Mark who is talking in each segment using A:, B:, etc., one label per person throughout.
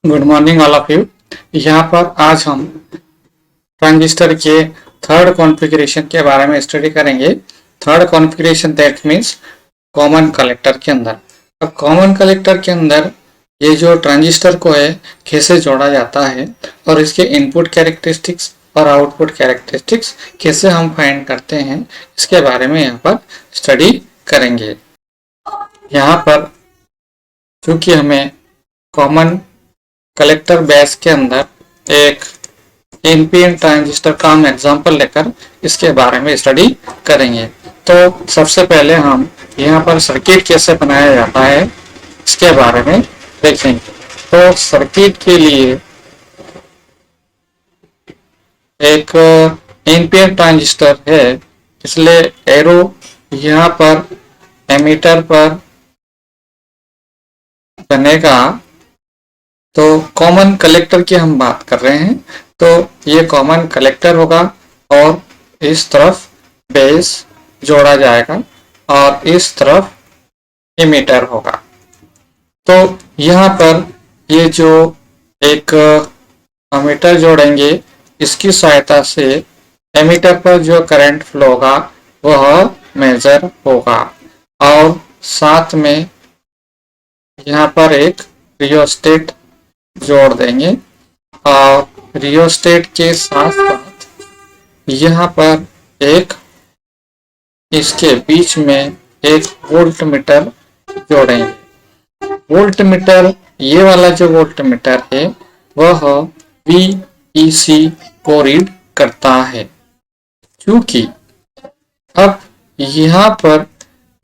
A: Good morning all of you. यहाँ पर आज हम ट्रांजिस्टर के थर्ड कॉन्फ़िगरेशन के बारे में स्टडी करेंगे। Third configuration that means common collector के अंदर। अब कॉमन कलेक्टर के अंदर ये जो ट्रांजिस्टर को है कैसे जोड़ा जाता है और इसके इनपुट कैरेक्टरिस्टिक्स और आउटपुट कैरेक्टरिस्टिक्स कैसे हम फाइंड करते हैं, इसके बारे में यहाँ पर स्टडी करेंगे। यहाँ पर चूंकि हमें कॉमन कलेक्टर बेस के अंदर एक एनपीएन ट्रांजिस्टर का हम एग्जांपल लेकर इसके बारे में स्टडी करेंगे। तो सबसे पहले हम यहाँ पर सर्किट कैसे बनाया जाता है इसके बारे में देखेंगे। तो सर्किट के लिए एक एनपीएन ट्रांजिस्टर है, इसलिए एरो यहाँ पर एमीटर पर बनेगा। तो कॉमन कलेक्टर की हम बात कर रहे हैं, तो ये कॉमन कलेक्टर होगा और इस तरफ बेस जोड़ा जाएगा और इस तरफ इमीटर होगा। तो यहाँ पर ये जो एक एमीटर जोड़ेंगे, इसकी सहायता से एमीटर पर जो करंट फ्लो होगा वह मेजर होगा और साथ में यहाँ पर एक रियोस्टेट जोड़ देंगे और रियोस्टेट के साथ साथ यहाँ पर एक इसके बीच में एक वोल्ट मीटर जोड़ेंगे। वोल्ट मीटर, ये वाला जो वोल्ट मीटर है वह VEC को रीड करता है। क्योंकि अब यहाँ पर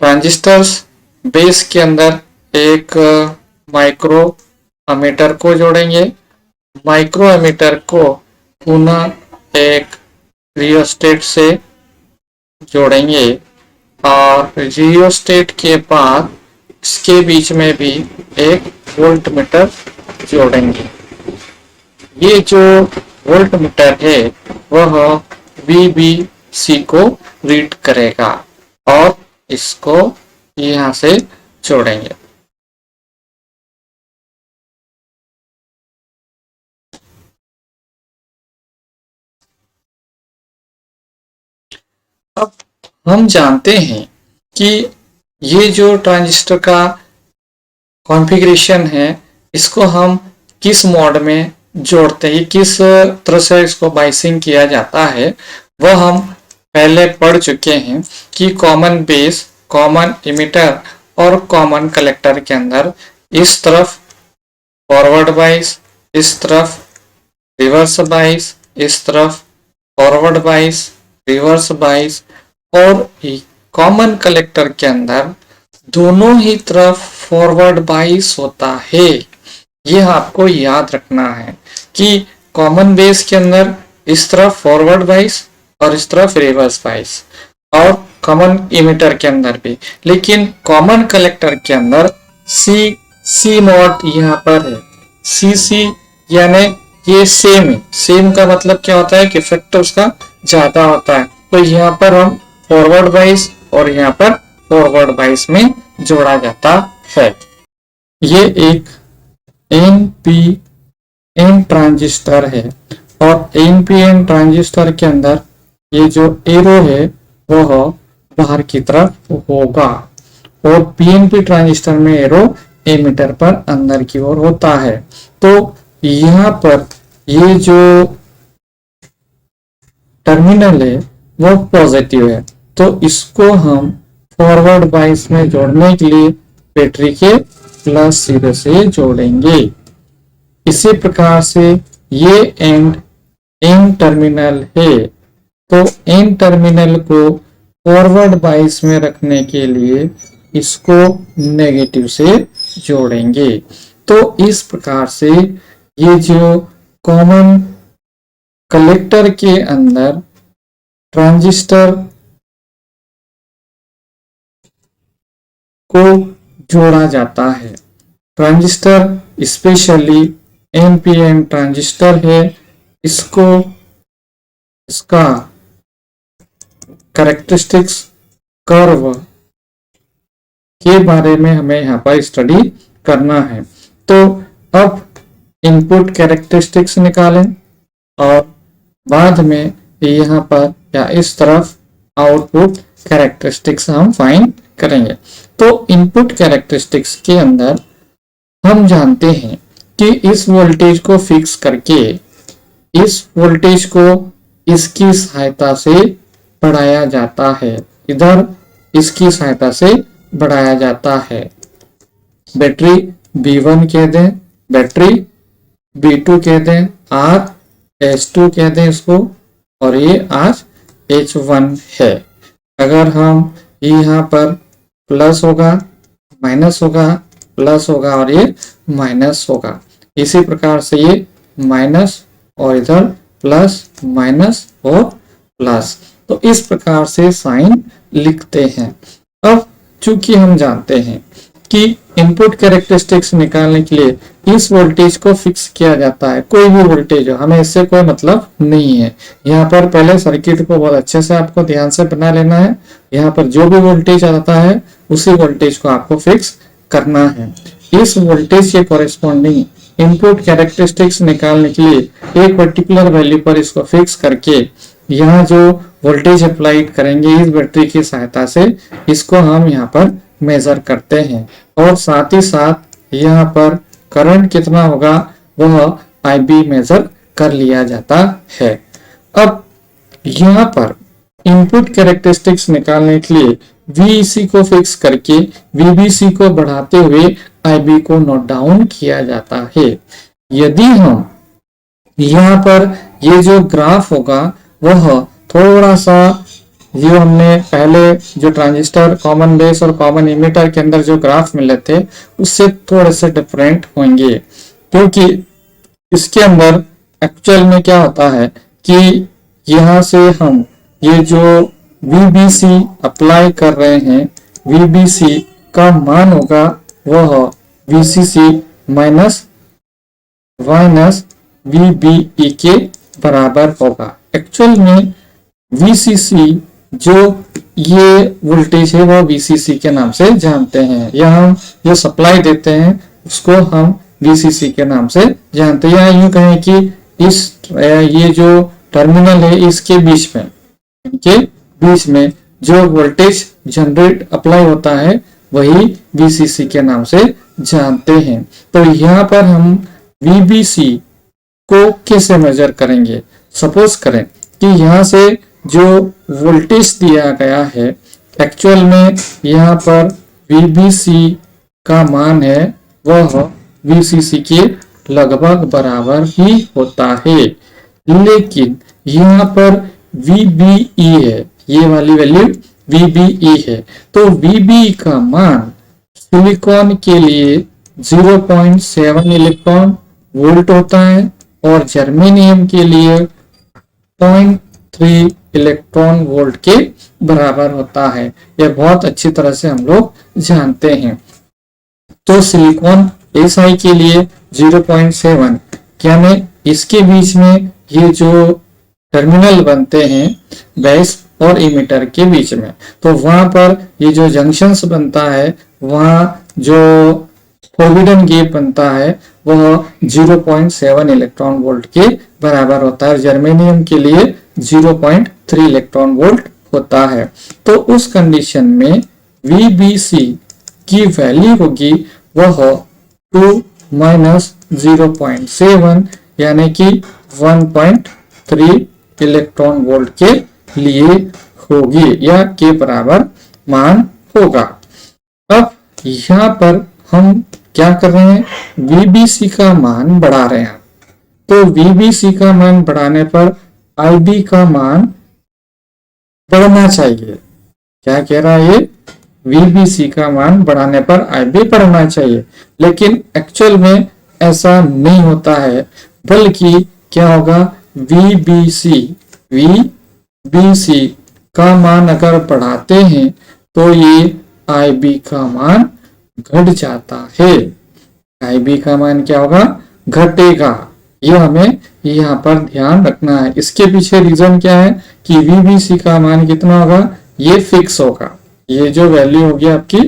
A: ट्रांजिस्टर्स बेस के अंदर एक माइक्रो एमीटर को जोड़ेंगे। माइक्रो एमीटर को पुनः एक रियोस्टेट से जोड़ेंगे और रियोस्टेट के बाद इसके बीच में भी एक वोल्ट मीटर जोड़ेंगे। ये जो वोल्ट मीटर है वह VBC को रीड करेगा और इसको यहाँ से जोड़ेंगे। अब हम जानते हैं कि ये जो ट्रांजिस्टर का कॉन्फ़िगरेशन है इसको हम किस मोड में जोड़ते हैं, किस तरह से इसको बाइसिंग किया जाता है, वह हम पहले पढ़ चुके हैं कि कॉमन बेस, कॉमन इमीटर और कॉमन कलेक्टर के अंदर इस तरफ फॉरवर्ड बाइस, इस तरफ रिवर्स बाइस, इस तरफ फॉरवर्ड बाइस, रिवर्स बाइस और कॉमन कलेक्टर के अंदर दोनों ही तरफ फॉरवर्ड बाइस होता है। यह आपको याद रखना है कि कॉमन बेस के अंदर इस तरफ फॉरवर्ड बाइस और इस तरफ रिवर्स बाइस और कॉमन इमीटर के अंदर भी। लेकिन कॉमन कलेक्टर के अंदर सी मोड यहाँ पर है। सी यानी ये सेम है। सेम का मतलब क्या होता है कि फैक्टर उसका ज्यादा होता है। तो यहाँ पर हम फॉरवर्ड बाइस और यहाँ पर फॉरवर्ड बाइस में जोड़ा जाता है। ये एक NPN ट्रांजिस्टर है और NPN ट्रांजिस्टर के अंदर ये जो एरो है वह बाहर की तरफ होगा और PNP ट्रांजिस्टर में एरो एमीटर पर अंदर की ओर होता है। तो यहाँ पर ये जो टर्मिनल है वो पॉजिटिव है, तो इसको हम फॉरवर्ड बाइस में जोड़ने के लिए बैटरी के प्लस सिरे से जोड़ेंगे। इसी प्रकार से ये एन टर्मिनल है, तो एन टर्मिनल को फॉरवर्ड बाइस में रखने के लिए इसको नेगेटिव से जोड़ेंगे। तो इस प्रकार से ये जो कॉमन कलेक्टर के अंदर ट्रांजिस्टर को जोड़ा जाता है। ट्रांजिस्टर स्पेशली NPN ट्रांजिस्टर है, इसको इसका कैरेक्टरिस्टिक्स कर्व के बारे में हमें यहाँ पर स्टडी करना है। तो अब इनपुट कैरेक्टरिस्टिक्स निकालें और बाद में यहाँ पर या इस तरफ आउटपुट कैरेक्टरिस्टिक्स हम फाइंड करेंगे। तो इनपुट कैरेक्टरिस्टिक्स के अंदर हम जानते हैं कि इस वोल्टेज को फिक्स करके इस वोल्टेज को इसकी सहायता से बढ़ाया जाता है, इधर इसकी सहायता से बढ़ाया जाता है। बैटरी B1 कह दें, बैटरी B2 कह दें, S2 कह दें इसको, और ये H1 है। अगर हम यहाँ पर प्लस होगा, माइनस होगा, प्लस होगा और ये माइनस होगा। इसी प्रकार से ये माइनस और इधर प्लस, माइनस और प्लस। तो इस प्रकार से साइन लिखते हैं। अब चूंकि हम जानते हैं कि इनपुट कैरेक्टरिस्टिक्स निकालने के लिए इस वोल्टेज को फिक्स किया जाता है, कोई भी वोल्टेज हो, हमें इससे कोई मतलब नहीं है। यहाँ पर पहले सर्किट को बहुत अच्छे से आपको ध्यान से बना लेना है। यहाँ पर जो भी वोल्टेज आता है उसी वोल्टेज को आपको फिक्स करना है। इस वोल्टेज के कॉरेस्पॉन्डिंग इनपुट कैरेक्टरिस्टिक्स निकालने के लिए एक पर्टिकुलर वैल्यू पर इसको फिक्स करके यहाँ जो वोल्टेज अप्लाइड करेंगे इस बैटरी की सहायता से, इसको हम यहाँ पर मेजर करते हैं और साथ ही साथ यहाँ पर करंट कितना होगा वह IB मेजर कर लिया जाता है। अब यहाँ पर इनपुट कैरेक्टरिस्टिक्स निकालने के लिए VEC को फिक्स करके VBC को बढ़ाते हुए IB को नोट डाउन किया जाता है। यदि हम यहाँ पर ये जो ग्राफ होगा वह थोड़ा सा जो हमने पहले जो ट्रांजिस्टर कॉमन बेस और कॉमन इमिटर के अंदर जो ग्राफ मिले थे उससे थोड़े से डिफरेंट होंगे, क्योंकि इसके अंदर एक्चुअल में क्या होता है कि यहाँ से हम ये जो VBC अप्लाई कर रहे हैं, VBC का मान होगा वह VCC माइनस VBE के बराबर होगा। एक्चुअल में VCC जो ये वोल्टेज है वो VCC के नाम से जानते हैं, या हम जो सप्लाई देते हैं उसको हम VCC के नाम से जानते हैं। या यूं कहें कि ये जो टर्मिनल है इसके बीच में, इनके बीच में जो वोल्टेज जनरेट अप्लाई होता है वही VCC के नाम से जानते हैं। तो यहाँ पर हम VBC को कैसे मेजर करेंगे? सपोज करें कि यहाँ से जो वोल्टेज दिया गया है एक्चुअल में यहाँ पर VBC का मान है वह VCC के लगभग बराबर ही होता है, लेकिन यहाँ पर VBE है, ये वाली वैल्यू VBE है। तो VBE का मान सिलिकॉन के लिए 0.7 इलेक्ट्रॉन वोल्ट होता है और जर्मेनियम के लिए 0.3 इलेक्ट्रॉन वोल्ट के बराबर होता है। यह बहुत अच्छी तरह से हम लोग जानते हैं। तो सिलिकॉन Si के लिए 0.7, क्या में इसके बीच में ये जो टर्मिनल बनते हैं बेस और इमिटर के बीच में, तो वहां पर ये जो जंक्शंस बनता है वहां जो फोरबिडन गैप बनता है वह 0.7 इलेक्ट्रॉन वोल्ट के बराबर होता है। जर्मेनियम के लिए 0.3 इलेक्ट्रॉन वोल्ट होता है। तो उस कंडीशन में VBC की वैल्यू होगी वह 2 माइनस 0.7 यानी कि 1.3 इलेक्ट्रॉन वोल्ट के लिए होगी या के बराबर मान होगा। अब यहाँ पर हम क्या कर रहे हैं? VBC का मान बढ़ा रहे हैं। तो VBC का मान बढ़ाने पर IB का मान बढ़ना चाहिए। क्या कह रहा है ये? VBC का मान बढ़ाने पर IB बढ़ना चाहिए, लेकिन एक्चुअल में ऐसा नहीं होता है, बल्कि क्या होगा? VBC का मान अगर बढ़ाते हैं तो ये IB का मान घट जाता है। IB का मान क्या होगा? घटेगा। ये हमें यहाँ पर ध्यान रखना है। इसके पीछे रीजन क्या है कि VBC का मान कितना होगा? ये फिक्स होगा। ये जो वैल्यू होगी आपकी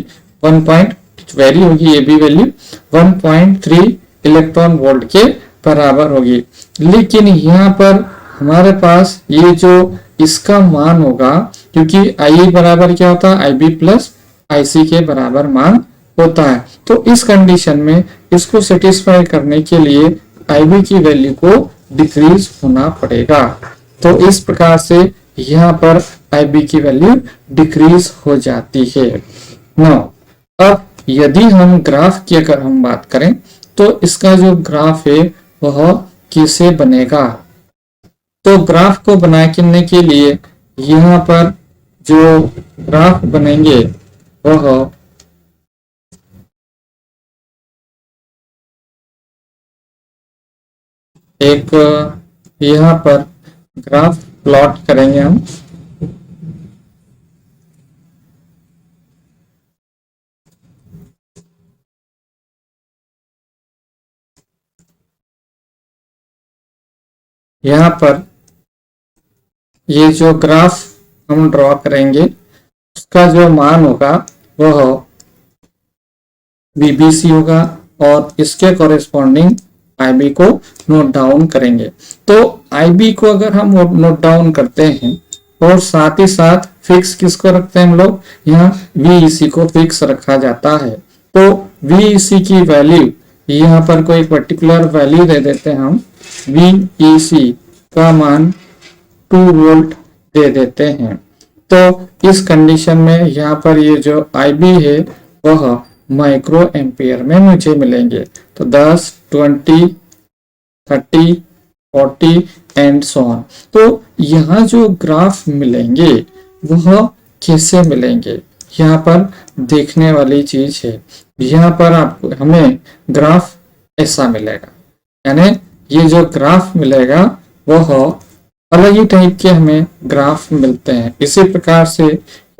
A: 1 पॉइंट वैल्यू होगी, ये भी वैल्यू 1.3 इलेक्ट्रॉन वोल्ट के बराबर होगी। लेकिन यहाँ पर हमारे पास ये जो इसका मान होगा, क्योंकि आई बराबर क्या होता है, आई बी प्लस आई सी के बराबर मान होता है। तो इस कंडीशन में इसको सेटिस्फाई करने के लिए आई बी की वैल्यू को डिक्रीज होना पड़ेगा। तो इस प्रकार से यहाँ पर आई बी की वैल्यू डिक्रीज हो जाती है। नो, अब यदि हम ग्राफ की अगर हम बात करें तो इसका जो ग्राफ है वह कैसे बनेगा। तो ग्राफ को बनाने के लिए यहाँ पर जो ग्राफ बनेंगे वह एक यहाँ पर ग्राफ प्लॉट करेंगे हम। यहाँ पर ये जो ग्राफ हम ड्रॉ करेंगे उसका जो मान होगा वह बीबीसी होगा और इसके कॉरेस्पॉन्डिंग आईबी को नोट डाउन करेंगे। तो आईबी को अगर हम नोट डाउन करते हैं और साथ ही साथ फिक्स किसको रखते हैं हम लोग, यहाँ वीईसी को फिक्स रखा जाता है। तो वीईसी की वैल्यू यहाँ पर कोई पर्टिकुलर वैल्यू दे देते हैं हम, वीईसी का मान 2 वोल्ट दे देते हैं। तो इस कंडीशन में यहाँ पर ये जो आईबी है वह माइक्रो एम्पियर में मुझे मिलेंगे। तो 10, 20, 30, 40 एंड सो ऑन। तो यहाँ जो ग्राफ मिलेंगे वह कैसे मिलेंगे, यहाँ पर देखने वाली चीज है। यहाँ पर आपको हमें ग्राफ ऐसा मिलेगा, यानी ये जो ग्राफ मिलेगा वह अलग ही टाइप के हमें ग्राफ मिलते हैं। इसी प्रकार से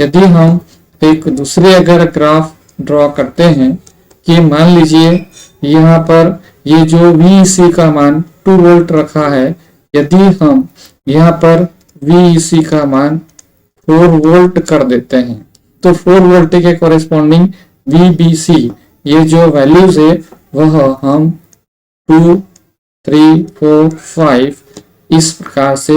A: यदि हम एक दूसरे अगर ग्राफ ड्रॉ करते हैं कि मान लीजिए यहाँ पर ये जो VEC का मान 2 वोल्ट रखा है, यदि हम यहाँ पर VEC का मान 4 वोल्ट कर देते हैं तो 4 वोल्ट के कॉरेस्पॉन्डिंग VBC ये जो वैल्यूज है वह हम 2, 3, 4, 5 इस प्रकार से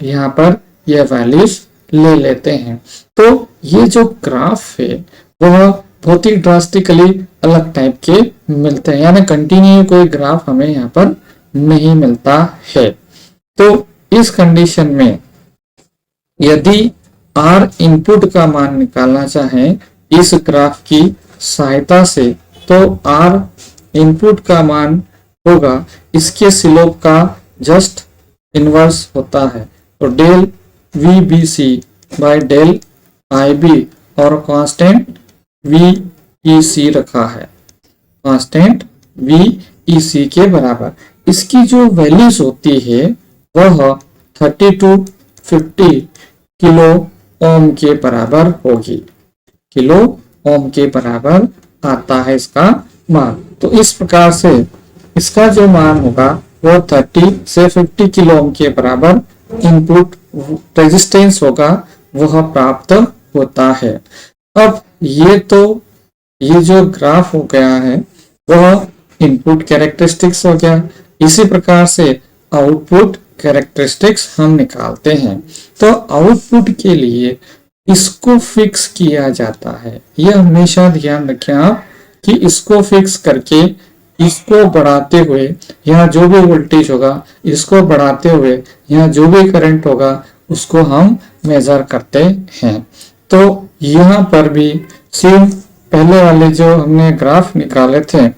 A: यहाँ पर यह वैल्यूज ले लेते हैं। तो ये जो ग्राफ है वह बहुत ही ड्रास्टिकली अलग टाइप के मिलते हैं, यानी कंटिन्यू कोई ग्राफ हमें यहाँ पर नहीं मिलता है। तो इस कंडीशन में यदि R इनपुट का मान निकालना चाहें इस ग्राफ की सहायता से, तो R इनपुट का मान होगा इसके स्लोप का जस्ट इनवर्स होता है। तो del VBC by del IB और कांस्टेंट VEC रखा है, कांस्टेंट VEC के बराबर। इसकी जो वैल्यूज होती है वह 30 to 50 किलो ओम के बराबर होगी, किलो ओम के बराबर आता है इसका मान। तो इस प्रकार से इसका जो मान होगा वो 30 से 50 किलो ओम के बराबर इनपुट रेजिस्टेंस होगा वह प्राप्त होता है। अब ये जो ग्राफ हो गया है वह इनपुट कैरेक्टरिस्टिक्स हो गया। इसी प्रकार से आउटपुट कैरेक्टरिस्टिक्स हम निकालते हैं। तो आउटपुट के लिए इसको फिक्स किया जाता है। यह हमेशा ध्यान रखें आप कि इसको फिक्स करके इसको बढ़ाते हुए यहाँ जो भी वोल्टेज होगा, इसको बढ़ाते हुए यहाँ जो भी करंट होगा उसको हम मेजर करते हैं। तो यहाँ पर भी सेम पहले वाले जो हमने ग्राफ निकाले थे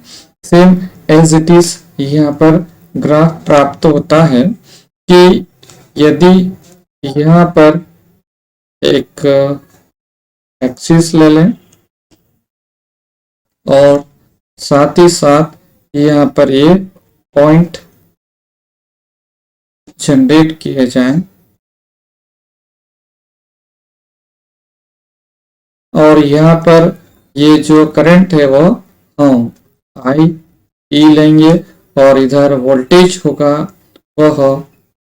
A: सेम एज इट इज यहाँ पर ग्राफ प्राप्त होता है कि यदि यहाँ पर एक एक्सिस ले लें और साथ ही साथ यहाँ पर ये पॉइंट जनरेट किए जाएं और यहाँ पर ये जो करंट है वो हम I लेंगे और इधर वोल्टेज होगा वह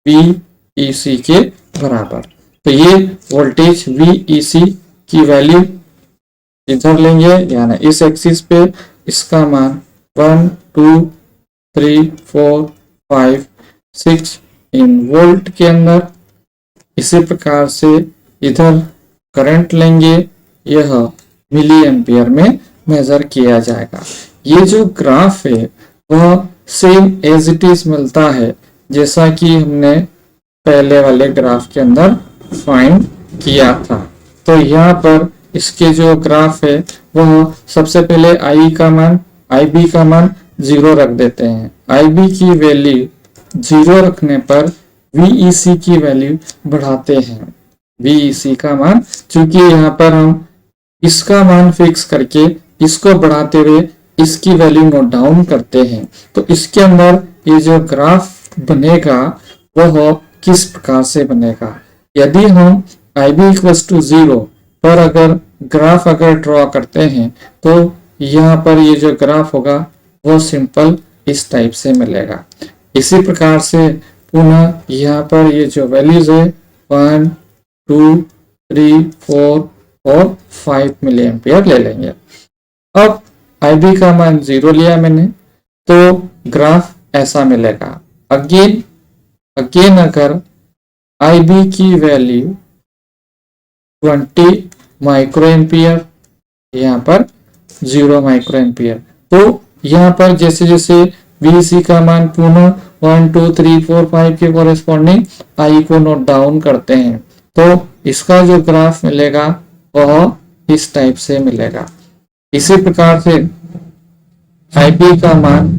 A: VEC के बराबर। तो ये वोल्टेज VEC की वैल्यू इधर लेंगे, यानी इस एक्सिस पे इसका मान 1, 2, 3 4 5 6 इन वोल्ट के अंदर। इसी प्रकार से इधर करंट लेंगे, यह मिली एम्पियर में मेजर किया जाएगा। ये जो ग्राफ है वह सेम एज इट इज मिलता है जैसा कि हमने पहले वाले ग्राफ के अंदर फाइंड किया था। तो यहाँ पर इसके जो ग्राफ है वह सबसे पहले आई का मान, आई बी का मान 0 रख देते हैं। आई बी की वैल्यू 0 रखने पर VEC की वैल्यू बढ़ाते हैं। VEC का मान, चूंकि यहाँ पर हम इसका मान फिक्स करके इसको बढ़ाते हुए इसकी वैल्यू नोट डाउन करते हैं, तो इसके अंदर ये जो ग्राफ बनेगा वह किस प्रकार से बनेगा। यदि हम IB इक्वल्स टू 0 पर अगर ग्राफ अगर ड्रॉ करते हैं तो यहाँ पर ये जो ग्राफ होगा वो सिंपल इस टाइप से मिलेगा। इसी प्रकार से पुनः यहाँ पर ये जो वैल्यूज है 1 2 3 4 और 5 मिली एम्पियर ले लेंगे। अब IB का मान 0 लिया मैंने तो ग्राफ ऐसा मिलेगा। अगेन अगर IB की वैल्यू 20 माइक्रो एम्पियर, यहाँ पर 0 माइक्रो एम्पियर, तो यहाँ पर जैसे जैसे VEC का मान पुनः 1 2 3 4 5 के कॉरेस्पॉन्डिंग I को नोट डाउन करते हैं तो इसका जो ग्राफ मिलेगा वह इस टाइप से मिलेगा। इसी प्रकार से IB का मान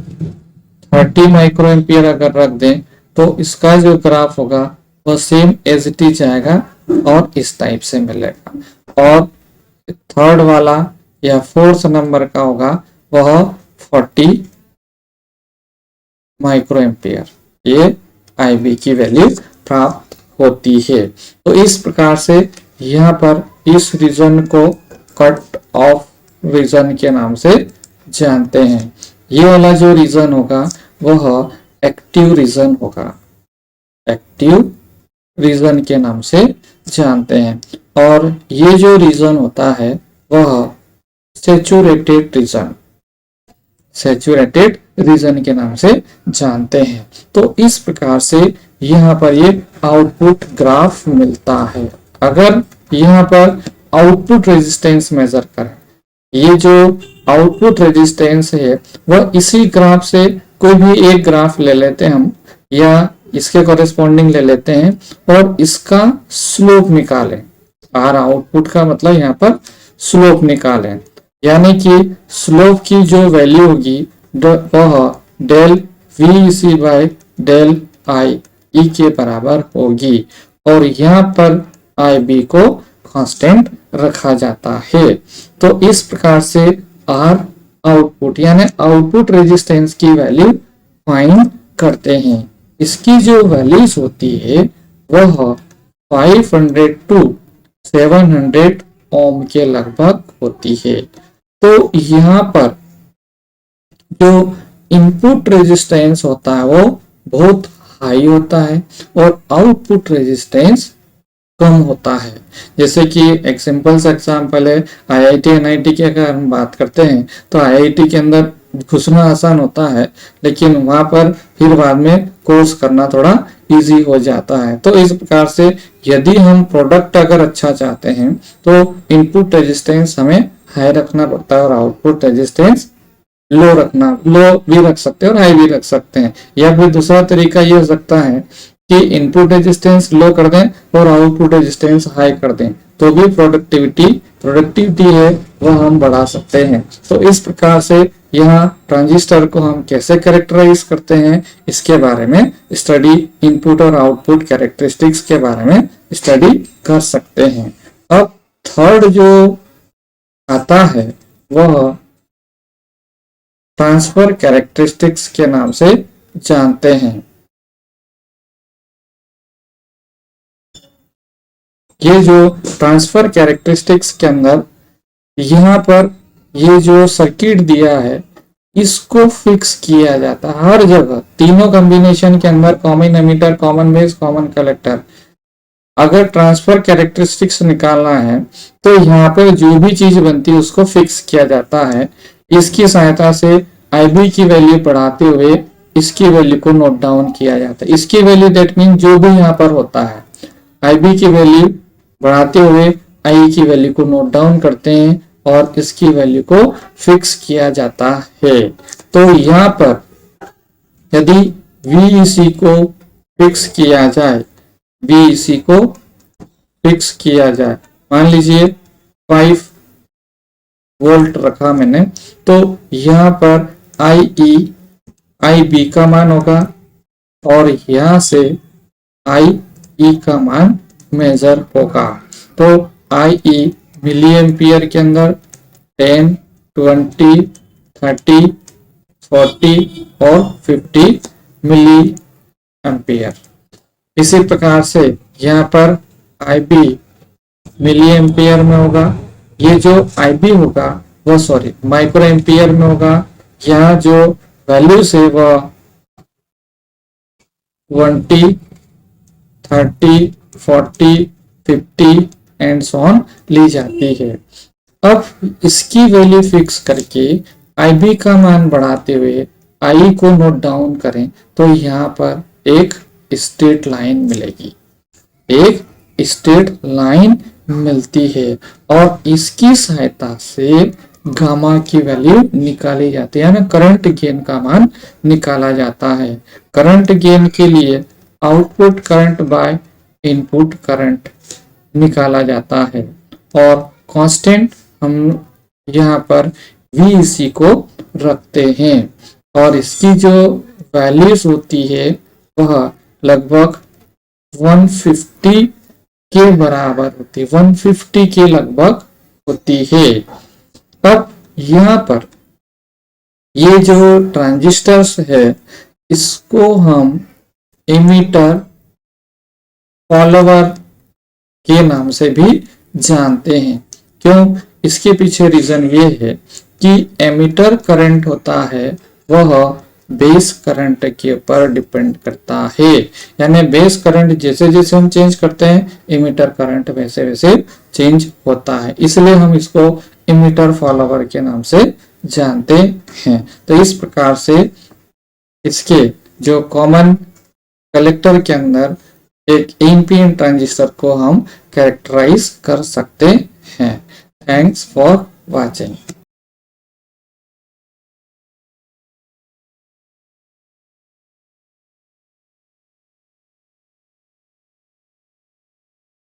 A: 30 माइक्रो एम्पियर अगर रख दें तो इसका जो ग्राफ होगा वह सेम एज इट इज आएगा और इस टाइप से मिलेगा। और थर्ड वाला या फोर्थ नंबर का होगा वह 40 माइक्रो एम्पियर, ये IB की वैल्यू प्राप्त होती है। तो इस प्रकार से यहाँ पर इस रीजन को कट ऑफ रीजन के नाम से जानते हैं। ये वाला जो रीजन होगा वह एक्टिव रीजन होगा, एक्टिव रीजन के नाम से जानते हैं। और ये जो रीजन होता है वह सैचुरेटेड रीजन, सैचुरेटेड रीजन के नाम से जानते हैं। तो इस प्रकार से यहाँ पर ये आउटपुट ग्राफ मिलता है। अगर यहाँ पर आउटपुट रेजिस्टेंस मेजर करें, ये जो आउटपुट रेजिस्टेंस है वह इसी ग्राफ से कोई भी एक ग्राफ ले लेते हैं हम, या इसके कॉरेस्पॉन्डिंग ले लेते हैं और इसका स्लोप निकालें। आर आउटपुट का मतलब यहाँ पर स्लोप निकालें, यानी कि स्लोप की जो वैल्यू होगी वह del VEC by del IE के बराबर होगी और यहाँ पर IB को कांस्टेंट रखा जाता है। तो इस प्रकार से R आउटपुट यानी आउटपुट रेजिस्टेंस की वैल्यू फाइंड करते हैं। इसकी जो वैल्यूज होती है वह 500 टू 700 ओम के लगभग होती है। तो यहाँ पर जो इनपुट रेजिस्टेंस होता है वो बहुत हाई होता है और आउटपुट रेजिस्टेंस कम होता है। जैसे कि एक सिंपल सा एग्जांपल है IIT NIT की अगर हम बात करते हैं तो IIT के अंदर घुसना आसान होता है, लेकिन वहां पर फिर बाद में कोर्स करना थोड़ा इजी हो जाता है। तो इस प्रकार से यदि हम प्रोडक्ट अगर अच्छा चाहते हैं तो इनपुट रेजिस्टेंस हमें हाई रखना पड़ता है और आउटपुट रेजिस्टेंस लो भी रख सकते हैं और हाई भी रख सकते हैं। या फिर दूसरा तरीका ये हो सकता है कि इनपुट रेजिस्टेंस लो कर दें और आउटपुट रेजिस्टेंस हाई कर दें, तो भी प्रोडक्टिविटी है वह हम बढ़ा सकते हैं। तो इस प्रकार से यहाँ ट्रांजिस्टर को हम कैसे कैरेक्टराइज करते हैं इसके बारे में स्टडी, इनपुट और आउटपुट कैरेक्टरिस्टिक्स के बारे में स्टडी कर सकते हैं। अब थर्ड जो आता है वह ट्रांसफर कैरेक्टरिस्टिक्स के नाम से जानते हैं। ये जो ट्रांसफर कैरेक्टरिस्टिक्स के अंदर यहाँ पर ये जो सर्किट दिया है इसको फिक्स किया जाता है हर जगह, तीनों कॉम्बिनेशन के अंदर, common emitter, common base, common collector. अगर ट्रांसफर कैरेक्टरिस्टिक्स निकालना है तो यहाँ पर जो भी चीज बनती है उसको फिक्स किया जाता है। इसकी सहायता से IB की वैल्यू बढ़ाते हुए इसकी वैल्यू को नोट डाउन किया जाता है। इसकी वैल्यू दैट मीन जो भी यहाँ पर होता है, IB की वैल्यू बढ़ाते हुए IE की वैल्यू को नोट डाउन करते हैं और इसकी वैल्यू को फिक्स किया जाता है। तो यहाँ पर यदि VEC को फिक्स किया जाए, VEC को फिक्स किया जाए, मान लीजिए 5 वोल्ट रखा मैंने, तो यहाँ पर IB का मान होगा और यहाँ से IE का मान मेजर होगा। तो IE मिली एम्पियर के अंदर 10, 20, 30, 40 और 50 मिली एम्पियर। इसी प्रकार से यहाँ पर IB मिली एम्पियर में होगा, ये जो IB होगा वो माइक्रो एम्पियर में होगा। यहाँ जो वैल्यूज है वह 20, 30, 40, 50 एंड सो ऑन ली जाती है। अब इसकी वैल्यू फिक्स करके IB का मान बढ़ाते हुए IE को नोट डाउन करें तो यहाँ पर एक स्ट्रेट लाइन मिलेगी, एक स्ट्रेट लाइन मिलती है और इसकी सहायता से गामा की वैल्यू निकाली जाती है, ना करंट गेन का मान निकाला जाता है। करंट गेन के लिए output current by input current निकाला जाता है और कांस्टेंट हम यहाँ पर VEC को रखते हैं और इसकी जो वैल्यूज होती है वह लगभग 150 के बराबर होती है, 150 के लगभग होती है। अब यहाँ पर ये जो ट्रांजिस्टर्स है इसको हम एमिटर फॉलोवर के नाम से भी जानते हैं। क्यों? इसके पीछे रीजन ये है कि एमिटर करंट होता है वह बेस करंट के ऊपर डिपेंड करता है, यानी बेस करंट जैसे जैसे हम चेंज करते हैं एमिटर करंट वैसे वैसे चेंज होता है, इसलिए हम इसको एमिटर फॉलोवर के नाम से जानते हैं। तो इस प्रकार से इसके जो कॉमन कलेक्टर के अंदर एक NPN ट्रांजिस्टर को हम कैरेक्टराइज कर सकते हैं। Thanks for watching.